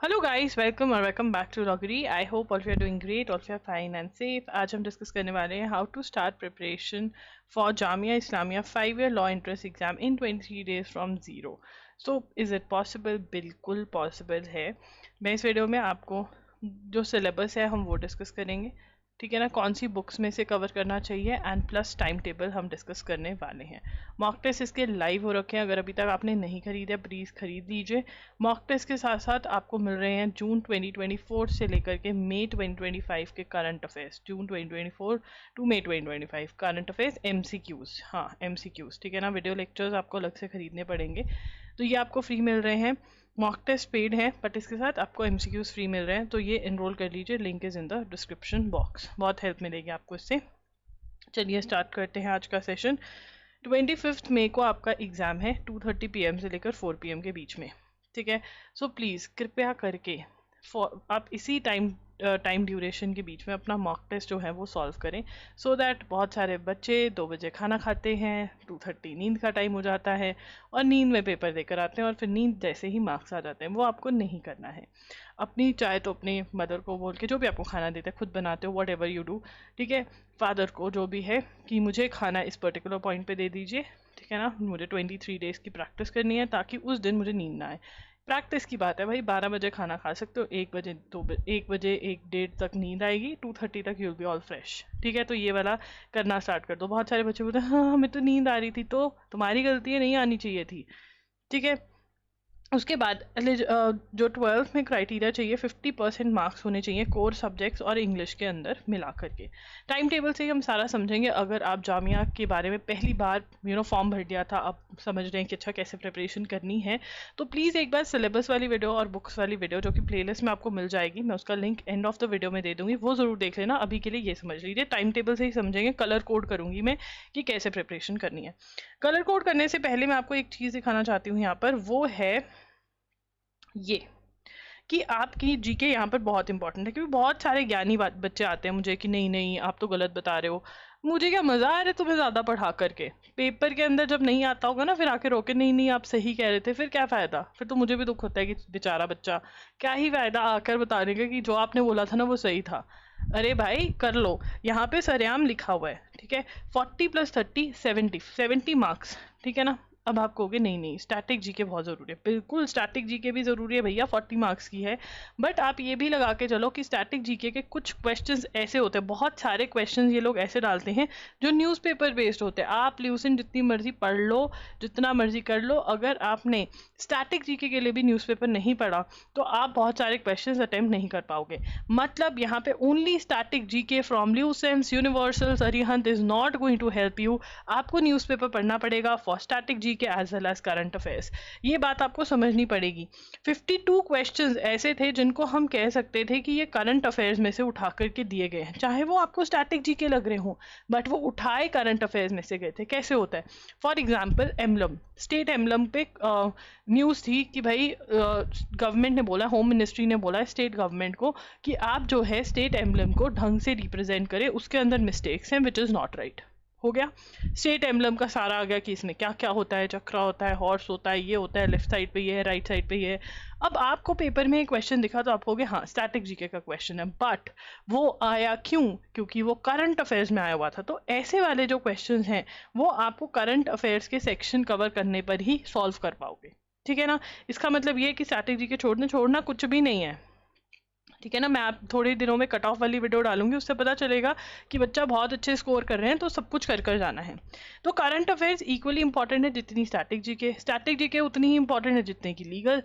Hello guys, welcome back to रॉगरी। I hope all you are doing great, all you are fine and safe. आज हम discuss करने वाले हैं how to start preparation for Jamia Islamia 5 year law entrance exam in 23 days from zero. So is it possible? बिल्कुल possible है। मैं इस video में आपको जो सिलेबस है हम वो डिस्कस करेंगे, ठीक है ना, कौन सी बुक्स में से कवर करना चाहिए एंड प्लस टाइम टेबल हम डिस्कस करने वाले हैं। मॉक टेस्ट इसके लाइव हो रखे हैं, अगर अभी तक आपने नहीं खरीदे प्लीज़ खरीद लीजिए। मॉक टेस्ट के साथ साथ आपको मिल रहे हैं जून 2024 से लेकर के मई 2025 के करंट अफेयर्स, जून 2024 टू मई 2025 करंट अफेयर्स MCQs, हाँ MCQs, ठीक है ना। वीडियो लेक्चर्स आपको अलग से खरीदने पड़ेंगे, तो ये आपको फ्री मिल रहे हैं। मॉक टेस्ट पेड है बट इसके साथ आपको MCQs फ्री मिल रहे हैं, तो ये इनरोल कर लीजिए, link is in the description box. बहुत हेल्प मिलेगी आपको इससे। चलिए स्टार्ट करते हैं आज का सेशन। 25 मई को आपका एग्ज़ाम है 2:30 PM से लेकर 4 PM के बीच में, ठीक है। सो प्लीज़ कृपया करके आप इसी टाइम ड्यूरेशन के बीच में अपना मॉक टेस्ट जो है वो सॉल्व करें, सो दैट बहुत सारे बच्चे 2 बजे खाना खाते हैं, 2:30 नींद का टाइम हो जाता है और नींद में पेपर देकर आते हैं और फिर नींद जैसे ही मार्क्स आ जाते हैं। वो आपको नहीं करना है। अपनी चाहे तो अपने मदर को बोल के, जो भी आपको खाना देते हैं, खुद बनाते हो, वट एवर यू डू, ठीक है, फादर को जो भी है कि मुझे खाना इस पर्टिकुलर पॉइंट पे दे दीजिए, ठीक है ना। मुझे 23 डेज़ की प्रैक्टिस करनी है ताकि उस दिन मुझे नींद ना आए। प्रैक्टिस की बात है भाई, 12 बजे खाना खा सकते हो, 1 बजे 1 बजे 1 डेढ़ तक नींद आएगी, 2:30 तक यूल बी ऑल फ्रेश, ठीक है। तो ये वाला करना स्टार्ट कर दो। बहुत सारे बच्चे बोलते हैं हाँ हमें तो नींद आ रही थी, तो तुम्हारी गलती है, नहीं आनी चाहिए थी, ठीक है। उसके बाद जो 12th में क्राइटेरिया चाहिए, 50% मार्क्स होने चाहिए कोर सब्जेक्ट्स और इंग्लिश के अंदर मिला करके। टाइम टेबल से ही हम सारा समझेंगे। अगर आप जामिया के बारे में पहली बार फॉर्म भर दिया था, आप समझ रहे हैं कि अच्छा कैसे प्रिपरेशन करनी है, तो प्लीज़ एक बार सिलेबस वाली वीडियो और बुक्स वाली वीडियो जो कि प्लेलिस्ट में आपको मिल जाएगी, मैं उसका link end of the video में दे दूंगी, वो ज़रूर देख लेना। अभी के लिए ये समझ लीजिए, टाइम टेबल से ही समझेंगे। कलर कोड करूंगी मैं कि कैसे प्रिपरेशन करनी है। कलर कोड करने से पहले मैं आपको एक चीज़ दिखाना चाहती हूँ यहाँ पर, वो है ये कि आपकी जीके यहाँ पर बहुत इंपॉर्टेंट है, क्योंकि बहुत सारे ज्ञानी बच्चे आते हैं मुझे कि नहीं नहीं आप तो गलत बता रहे हो। मुझे क्या मज़ा आ रहा है तुम्हें ज़्यादा पढ़ा करके, पेपर के अंदर जब नहीं आता होगा ना फिर आके रोके नहीं नहीं आप सही कह रहे थे, फिर क्या फ़ायदा। फिर तो मुझे भी दुख होता है कि बेचारा बच्चा, क्या ही फ़ायदा आकर बताने का कि जो आपने बोला था ना वो सही था। अरे भाई कर लो, यहाँ पे सरेआम लिखा हुआ है, ठीक है। 40 + 30 70 मार्क्स, ठीक है ना। अब आप कहोगे नहीं नहीं स्टैटिक जीके बहुत ज़रूरी है, बिल्कुल स्टैटिक जीके भी ज़रूरी है भैया, 40 मार्क्स की है। बट आप ये भी लगा के चलो कि स्टैटिक जीके के कुछ क्वेश्चंस ऐसे होते हैं, बहुत सारे क्वेश्चंस ये लोग ऐसे डालते हैं जो न्यूज़पेपर बेस्ड होते हैं। आप ल्यूसेंट जितनी मर्जी पढ़ लो, जितना मर्जी कर लो, अगर आपने स्टैटिक जीके के लिए भी न्यूज़पेपर नहीं पढ़ा तो आप बहुत सारे क्वेश्चंस अटेम्प्ट नहीं कर पाओगे। मतलब यहाँ पे only static GK from Lucent's universal Arihant is not going to help you. आपको न्यूज़पेपर पढ़ना पड़ेगा for static GK as well as current affairs. ये बात आपको समझनी पड़ेगी। 52 क्वेश्चंस ऐसे थे जिनको हम कह सकते थे कि ये करंट अफेयर्स में से उठा करके दिए गए हैं, चाहे वो आपको स्टैटिक जीके लग रहे हों, बट वो उठाए करंट अफेयर्स में से गए थे। कैसे होता है? For example emblem, state emblem पे न्यूज़ थी कि भाई गवर्नमेंट ने बोला, होम मिनिस्ट्री ने बोला स्टेट गवर्नमेंट को कि आप जो है स्टेट एम्बलम को ढंग से रिप्रेजेंट करें, उसके अंदर मिस्टेक्स हैं विच इज़ नॉट राइट। हो गया, स्टेट एम्बलम का सारा आ गया कि इसमें क्या क्या होता है, चक्रा होता है, हॉर्स होता है, ये होता है, लेफ्ट साइड पे ये है, राइट साइड पे ये है। अब आपको पेपर में एक क्वेश्चन दिखा तो आप कहोगे हाँ स्टैटिक जीके का क्वेश्चन है, बट वो आया क्यों? क्योंकि वो करंट अफेयर्स में आया हुआ था। तो ऐसे वाले जो क्वेश्चन हैं वो आपको करंट अफेयर्स के सेक्शन कवर करने पर ही सॉल्व कर पाओगे, ठीक है ना। इसका मतलब ये है कि स्टैटिक जीके छोड़ना कुछ भी नहीं है, ठीक है ना। मैं आप थोड़े दिनों में कट ऑफ वाली वीडियो डालूंगी, उससे पता चलेगा कि बच्चा बहुत अच्छे स्कोर कर रहे हैं तो सब कुछ कर कर जाना है। तो करंट अफेयर्स इक्वली इंपॉर्टेंट है जितनी स्टैटिक जीके उतनी ही इंपॉर्टेंट है जितने की लीगल,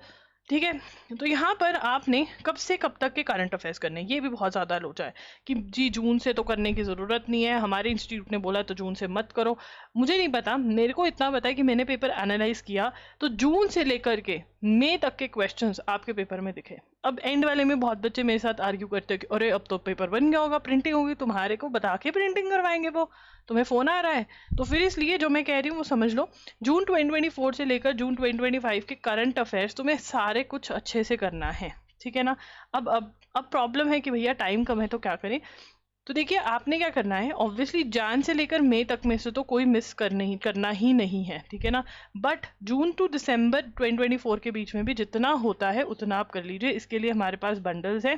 ठीक है। तो यहाँ पर आपने कब से कब तक के करंट अफेयर्स करने, ये भी बहुत ज़्यादा लोचा है कि जी जून से तो करने की ज़रूरत नहीं है, हमारे इंस्टीट्यूट ने बोला तो जून से मत करो। मुझे नहीं पता, मेरे को इतना पता है कि मैंने पेपर एनालाइज किया तो जून से लेकर के मई तक के क्वेश्चंस आपके पेपर में दिखे। अब एंड वाले में बहुत बच्चे मेरे साथ आर्ग्यू करते हैं कि अरे अब तो पेपर बन गया होगा, प्रिंटिंग होगी, तुम्हारे को बता के प्रिंटिंग करवाएंगे, वो तुम्हें फ़ोन आ रहा है। तो फिर इसलिए जो मैं कह रही हूँ वो समझ लो, जून 2024 से लेकर जून 2025 के करंट अफेयर्स तुम्हें सारे कुछ अच्छे से करना है, ठीक है ना। अब प्रॉब्लम है कि भैया टाइम कम है तो क्या करें। तो देखिए आपने क्या करना है, ऑब्वियसली जान से लेकर मई तक में से तो कोई मिस करना ही नहीं है, ठीक है ना। बट जून टू दिसंबर 2024 के बीच में भी जितना होता है उतना आप कर लीजिए। इसके लिए हमारे पास बंडल्स है,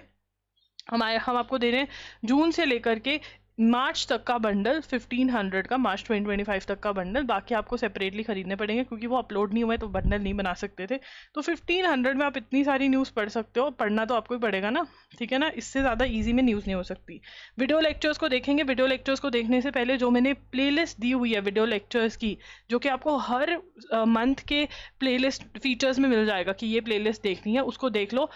हम आपको दे रहे हैं जून से लेकर के मार्च तक का बंडल 1500 का, मार्च 2025 तक का बंडल। बाकी आपको सेपरेटली खरीदने पड़ेंगे क्योंकि वो अपलोड नहीं हुआ है तो बंडल नहीं बना सकते थे। तो 1500 में आप इतनी सारी न्यूज़ पढ़ सकते हो, पढ़ना तो आपको ही पड़ेगा ना, ठीक है ना। इससे ज़्यादा इजी में न्यूज़ नहीं हो सकती। वीडियो लेक्चर्स को देखेंगे। वीडियो लेक्चर्स को देखने से पहले जो मैंने प्लेलिस्ट दी हुई है वीडियो लेक्चर्स की, जो कि आपको हर मंथ के प्लेलिस्ट फीचर्स में मिल जाएगा कि ये प्लेलिस्ट देखनी है, उसको देख लो।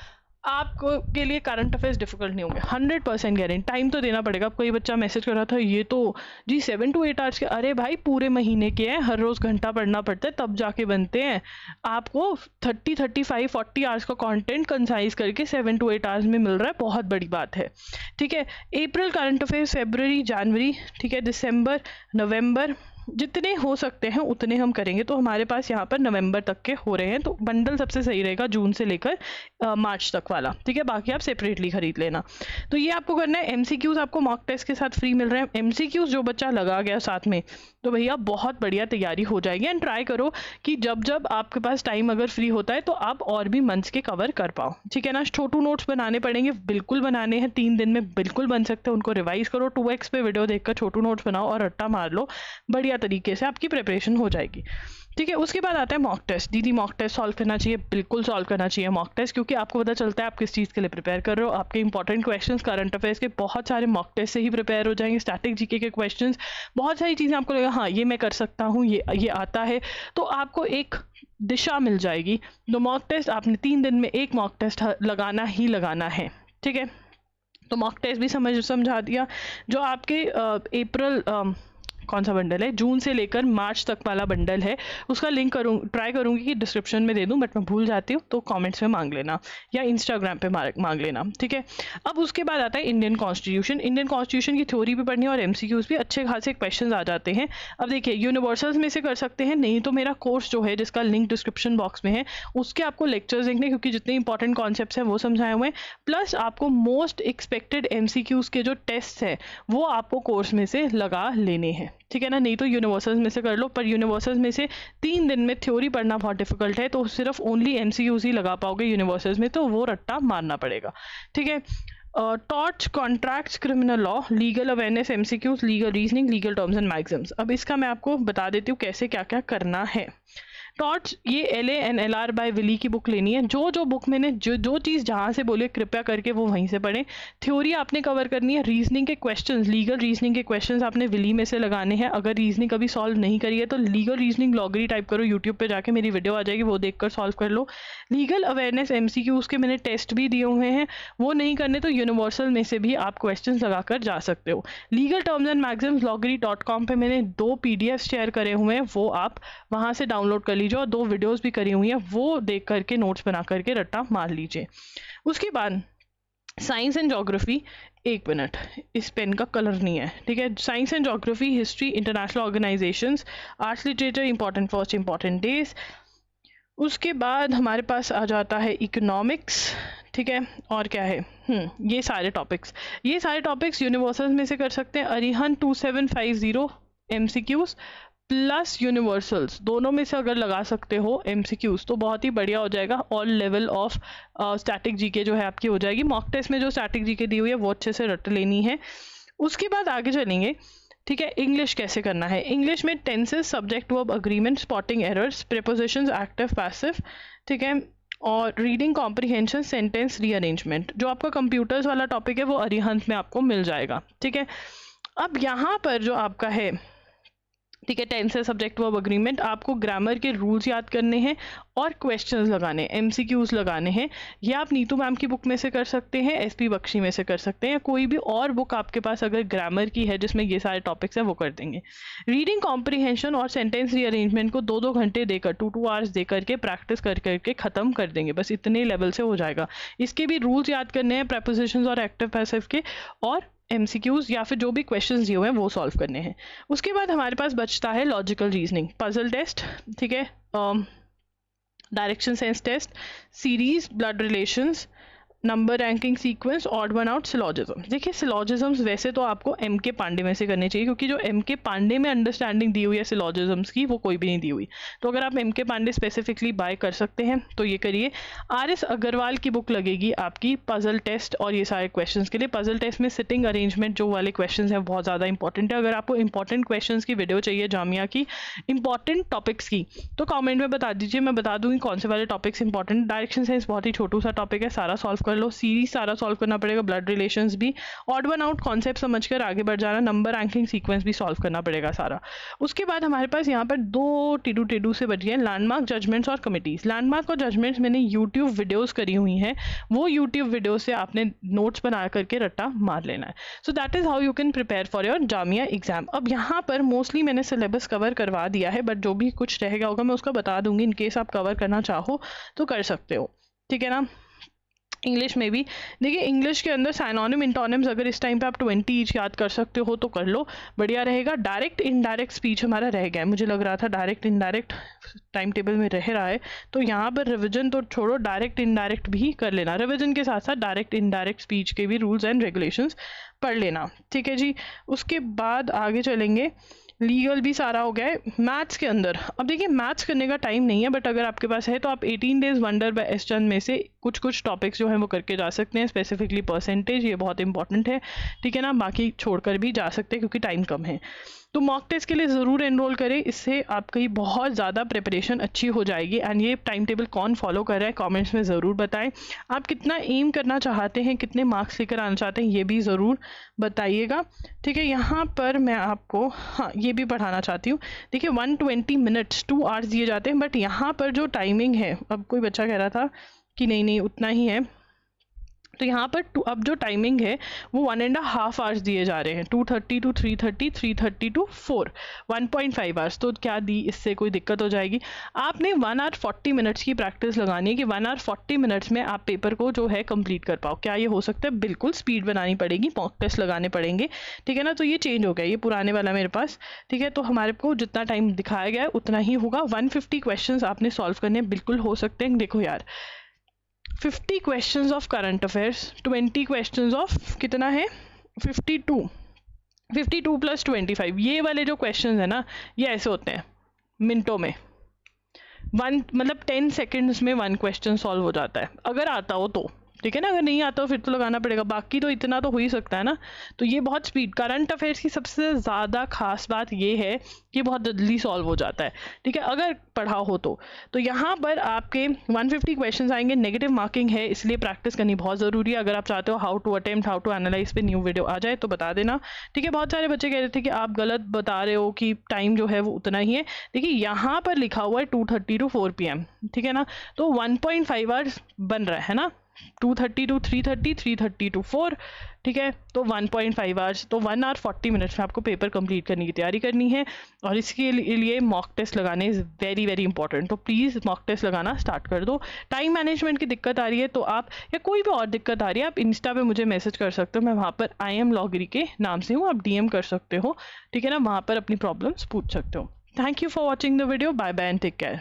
आपको के लिए करंट अफेयर्स डिफिकल्ट नहीं होंगे, 100% गारंटी। टाइम तो देना पड़ेगा। आपको ये बच्चा मैसेज कर रहा था ये तो जी 7 to 8 आवर्स के, अरे भाई पूरे महीने के हैं, हर रोज़ घंटा पढ़ना पड़ता है तब जाके बनते हैं। आपको 30, 35, 40 आवर्स का कंटेंट कंसाइज करके 7 to 8 आवर्स में मिल रहा है, बहुत बड़ी बात है, ठीक है। अप्रैल करंट अफेयर्स, फरवरी, जनवरी, ठीक है, दिसंबर, नवंबर, जितने हो सकते हैं उतने हम करेंगे। तो हमारे पास यहाँ पर नवंबर तक के हो रहे हैं, तो बंडल सबसे सही रहेगा जून से लेकर मार्च तक वाला, ठीक है। बाकी आप सेपरेटली खरीद लेना। तो ये आपको करना है। एमसीक्यूज आपको मॉक टेस्ट के साथ फ्री मिल रहे हैं। एमसीक्यूज जो बच्चा लगा गया साथ में, तो भैया बहुत बढ़िया तैयारी हो जाएगी। एंड ट्राई करो कि जब जब आपके पास टाइम अगर फ्री होता है तो आप और भी मंथ्स के कवर कर पाओ, ठीक है ना। छोटू नोट्स बनाने पड़ेंगे, बिल्कुल बनाने हैं, 3 दिन में बिल्कुल बन सकते हैं। उनको रिवाइज करो, 2x पे वीडियो देखकर छोटू नोट्स बनाओ और रट्टा मार लो, बढ़िया तरीके से आपकी प्रिपरेशन हो जाएगी, ठीक है। उसके बाद आता है मॉक टेस्ट। दीदी मॉक टेस्ट सॉल्व करना चाहिए, बिल्कुल सॉल्व करना चाहिए मॉक टेस्ट, क्योंकि आपको पता चलता है आप किस चीज़ के लिए प्रिपेयर कर रहे हो। आपके इंपॉर्टेंट क्वेश्चंस करंट अफेयर्स के बहुत सारे मॉक टेस्ट से ही प्रिपेयर हो जाएंगे। स्टैटिक जीके के क्वेश्चंस, बहुत सारी चीज़ें आपको लगेगा हाँ ये मैं कर सकता हूँ, ये आता है, तो आपको एक दिशा मिल जाएगी। तो मॉक टेस्ट आपने 3 दिन में एक मॉक टेस्ट लगाना ही लगाना है, ठीक है। तो मॉक टेस्ट भी समझा दिया। जो आपके अप्रैल कौन सा बंडल है, जून से लेकर मार्च तक वाला बंडल है, उसका लिंक ट्राई करूंगी कि डिस्क्रिप्शन में दे दूं, बट मैं भूल जाती हूँ तो कमेंट्स में मांग लेना या इंस्टाग्राम पे मांग लेना, ठीक है। अब उसके बाद आता है इंडियन कॉन्स्टिट्यूशन। इंडियन कॉन्स्टिट्यूशन की थ्योरी भी पढ़नी है और एमसीक्यूज भी, अच्छे खासे क्वेश्चन आ जाते हैं। अब देखिए यूनिवर्सल्स में से कर सकते हैं, नहीं तो मेरा कोर्स जो है जिसका लिंक डिस्क्रिप्शन बॉक्स में है उसके आपको लेक्चर्स देखने, क्योंकि जितने इंपॉर्टेंट कॉन्सेप्ट्स हैं वो समझाए हुए हैं। प्लस आपको मोस्ट एक्सपेक्टेड एमसीक्यूज के जो टेस्ट है वो आपको कोर्स में से लगा लेने हैं, ठीक है ना। नहीं तो यूनिवर्सल्स में से कर लो, पर यूनिवर्सल्स में से 3 दिन में थ्योरी पढ़ना बहुत डिफिकल्ट है, तो सिर्फ ओनली एमसीक्यूज ही लगा पाओगे यूनिवर्सल्स में, तो वो रट्टा मारना पड़ेगा, ठीक है। Torch, contracts, criminal law, legal awareness, MCQs, legal reasoning, legal terms and Maxim's. अब इसका मैं आपको बता देती हूँ कैसे क्या क्या करना है। टॉर्च, ये LA&LR बाय विली की बुक लेनी है। जो बुक मैंने जो चीज़ जहाँ से बोली कृपया करके वो वहीं से पढ़ें। थ्योरी आपने कवर करनी है। रीजनिंग के क्वेश्चंस, लीगल रीजनिंग के क्वेश्चंस आपने विली में से लगाने हैं। अगर रीजनिंग कभी सॉल्व नहीं करी है तो लीगल रीजनिंग लॉगरी टाइप करो, यूट्यूब पे जाके मेरी वीडियो आ जाएगी, वो देखकर सॉल्व कर लो। लीगल अवेयरनेस MCQ उसके मैंने टेस्ट भी दिए हुए हैं, वो नहीं करने तो यूनिवर्सल में से भी आप क्वेश्चन लगाकर जा सकते हो। Legal terms and Maxim's loggery.com पे मैंने 2 PDF शेयर करे हुए हैं, वो आप वहाँ से डाउनलोड कर लीजिए, और 2 वीडियोस भी करी हुई हैं, वो देख करके नोट्स बना करके रट्टा मार लीजिए। उसके बाद साइंस एंड ज्योग्राफी, 1 मिनट, इस पेन का कलर नहीं है, ठीक है। Science and geography, history, international organisations, arts literature, important first, important days. उसके बाद हमारे पास आ जाता है इकोनॉमिक्स, ठीक है। और क्या है, ये सारे टॉपिक्स यूनिवर्सल्स में से कर सकते हैं। अरिहंत 2750 MCQs प्लस यूनिवर्सल्स, दोनों में से अगर लगा सकते हो MCQs तो बहुत ही बढ़िया हो जाएगा। All level of static GK जो है आपकी हो जाएगी। मॉक टेस्ट में जो स्टैटिक जीके दी हुई है वो अच्छे से रट लेनी है। उसके बाद आगे चलेंगे, ठीक है। इंग्लिश कैसे करना है, इंग्लिश में tenses, subject verb agreement, spotting errors, prepositions, active passive, ठीक है। और रीडिंग कॉम्प्रिहेंशन, सेंटेंस रीअरेंजमेंट, जो आपका कंप्यूटर्स वाला टॉपिक है वो अरिहंत में आपको मिल जाएगा, ठीक है। अब यहाँ पर जो आपका है, ठीक है, टेंसेस, सब्जेक्ट वर्ब अग्रीमेंट, आपको ग्रामर के रूल्स याद करने हैं और क्वेश्चंस लगाने, MCQs लगाने हैं। ये आप नीतू मैम की बुक में से कर सकते हैं, SP बख्शी में से कर सकते हैं, या कोई भी और बुक आपके पास अगर ग्रामर की है जिसमें ये सारे टॉपिक्स हैं वो कर देंगे। रीडिंग कॉम्प्रिहेंशन और सेंटेंस रीअरेंजमेंट को 2-2 घंटे देकर, 2 आवर्स दे करके प्रैक्टिस कर करके ख़त्म कर देंगे, बस इतने लेवल से हो जाएगा। इसके भी रूल्स याद करने हैं, प्रेपोजिशंस और एक्टिव पैसिव के, और MCQs या फिर जो भी क्वेश्चंस दिए हुए हैं वो सॉल्व करने हैं। उसके बाद हमारे पास बचता है लॉजिकल रीजनिंग, पजल टेस्ट, ठीक है, direction sense test, series, blood relations, number ranking sequence, odd one out, syllogism. देखिए सिलॉजिज्म्स वैसे तो आपको एम के पांडे में से करने चाहिए, क्योंकि जो एम के पांडे में अंडरस्टैंडिंग दी हुई है सिलॉजिज्म्स की वो कोई भी नहीं दी हुई। तो अगर आप एम के पांडे स्पेसिफिकली बाय कर सकते हैं तो ये करिए। आर एस अग्रवाल की बुक लगेगी आपकी पजल टेस्ट और ये सारे क्वेश्चंस के लिए। पजल टेस्ट में सिटिंग अरेंजमेंट जो वाले क्वेश्चंस हैं बहुत ज़्यादा इंपॉर्टेंट है। अगर आपको इंपॉर्टेंट क्वेश्चंस की वीडियो चाहिए जामिया की इंपॉर्टेंट टॉपिक्स की, तो कमेंट में बता दीजिए, मैं बता दूंगी कौन से वाले टॉपिक्स इंपॉर्टेंट। डायरेक्शन साइंस बहुत ही छोटू सा टॉपिक है, सारा सॉल्व कर लो। सीरीज सारा सॉल्व करना पड़ेगा, ब्लड रिलेशंस भी, ऑड वन आउट कॉन्सेप्ट समझकर आगे बढ़ जाना, नंबर रैंकिंग सीक्वेंस भी सॉल्व करना पड़ेगा सारा। उसके बाद हमारे पास यहाँ पर दो टेडू से बच गए, लैंडमार्क, जजमेंट्स और कमिटीज। लैंडमार्क और जजमेंट्स मैंने यूट्यूब वीडियोस करी हुई हैं, वो यूट्यूब वीडियो से आपने नोट्स बना करके रट्टा मार लेना है। So that is how you can prepare for your Jamia exam. अब यहाँ पर मोस्टली मैंने सिलेबस कवर करवा दिया है, बट जो भी कुछ रह गया होगा मैं उसका बता दूंगी, इन केस आप कवर करना चाहो तो कर सकते हो, ठीक है ना। इंग्लिश में भी देखिए, इंग्लिश के अंदर साइनोनिम इंटोनिम्स अगर इस टाइम पे आप 20 ईच याद कर सकते हो तो कर लो, बढ़िया रहेगा। डायरेक्ट इनडायरेक्ट स्पीच हमारा रह गया है, मुझे लग रहा था डायरेक्ट इनडायरेक्ट टाइम टेबल में रह रहा है, तो यहाँ पर रिविजन तो छोड़ो, डायरेक्ट इनडायरेक्ट भी कर लेना। रिविजन के साथ साथ डायरेक्ट इनडायरेक्ट स्पीच के भी रूल्स एंड रेगुलेशंस पढ़ लेना, ठीक है जी। उसके बाद आगे चलेंगे, लीगल भी सारा हो गया है। मैथ्स के अंदर अब देखिए, मैथ्स करने का टाइम नहीं है, बट अगर आपके पास है तो आप 18 डेज वंडर बाय एस चंद में से कुछ टॉपिक्स जो हैं वो करके जा सकते हैं। स्पेसिफिकली परसेंटेज, ये बहुत इंपॉर्टेंट है, ठीक है ना। बाकी छोड़कर भी जा सकते हैं क्योंकि टाइम कम है। तो मॉक टेस्ट के लिए ज़रूर एनरोल करें, इससे आपकी बहुत ज़्यादा प्रिपरेशन अच्छी हो जाएगी। एंड ये टाइम टेबल कौन फॉलो कर रहा है कमेंट्स में ज़रूर बताएं। आप कितना एम करना चाहते हैं, कितने मार्क्स लेकर आना चाहते हैं, ये भी ज़रूर बताइएगा, ठीक है। यहाँ पर मैं आपको हाँ ये भी पढ़ाना चाहती हूँ। देखिए 120 मिनट्स 2 आवर्स दिए जाते हैं, बट यहाँ पर जो टाइमिंग है, अब कोई बच्चा कह रहा था कि नहीं उतना ही है, तो यहाँ पर अब जो टाइमिंग है वो 1.5 आवर्स दिए जा रहे हैं, 2:30 to 3:30, 3:30 to 4, 1.5 आवर्स। तो क्या दी इससे कोई दिक्कत हो जाएगी? आपने 1 आवर 40 मिनट्स की प्रैक्टिस लगानी है कि 1 आवर 40 मिनट्स में आप पेपर को जो है कंप्लीट कर पाओ। क्या ये हो सकता है? बिल्कुल, स्पीड बनानी पड़ेगी, मॉक टेस्ट लगाने पड़ेंगे, ठीक है ना। तो ये चेंज हो गया, ये पुराने वाला मेरे पास, ठीक है। तो हमारे को जितना टाइम दिखाया गया है उतना ही होगा। 150 क्वेश्चन आपने सॉल्व करने बिल्कुल हो सकते हैं। देखो यार, 50 questions of current affairs, 20 questions of कितना है 52 प्लस 25, ये वाले जो क्वेश्चंस है ना, ये ऐसे होते हैं मिनटों में, मतलब 10 सेकेंड्स में 1 क्वेश्चन सॉल्व हो जाता है, अगर आता हो तो, ठीक है ना। अगर नहीं आता हो फिर तो लगाना पड़ेगा, बाकी तो इतना तो हो ही सकता है ना। तो ये बहुत स्पीड, करंट अफेयर्स की सबसे ज़्यादा खास बात ये है कि बहुत जल्दी सॉल्व हो जाता है, ठीक है, अगर पढ़ा हो तो यहाँ पर आपके 150 क्वेश्चंस आएंगे। नेगेटिव मार्किंग है, इसलिए प्रैक्टिस करनी बहुत ज़रूरी है। अगर आप चाहते हो how to attempt, how to analyse पे न्यू वीडियो आ जाए तो बता देना, ठीक है। बहुत सारे बच्चे कह रहे थे कि आप गलत बता रहे हो कि टाइम जो है वो उतना ही है। देखिए यहाँ पर लिखा हुआ है 2:30 to 4 PM, ठीक है ना। तो 1.5 आवर्स बन रहा है ना, 2:30 to 3:30, 3:30 to 4, ठीक है। तो 1.5 आवर्स, तो 1 आवर 40 मिनट्स में आपको पेपर कंप्लीट करने की तैयारी करनी है। और इसके लिए मॉक टेस्ट लगाने इज़ वेरी वेरी इंपॉर्टेंट। तो प्लीज़ मॉक टेस्ट लगाना स्टार्ट कर दो। टाइम मैनेजमेंट की दिक्कत आ रही है तो आप, या कोई भी और दिक्कत आ रही है, आप इंस्टा पे मुझे मैसेज कर सकते हो, मैं वहाँ पर IM लॉगरी के नाम से हूँ, आप DM कर सकते हो, ठीक है ना। वहाँ पर अपनी प्रॉब्लम्स पूछ सकते हो। Thank you for watching the video, bye bye and take care.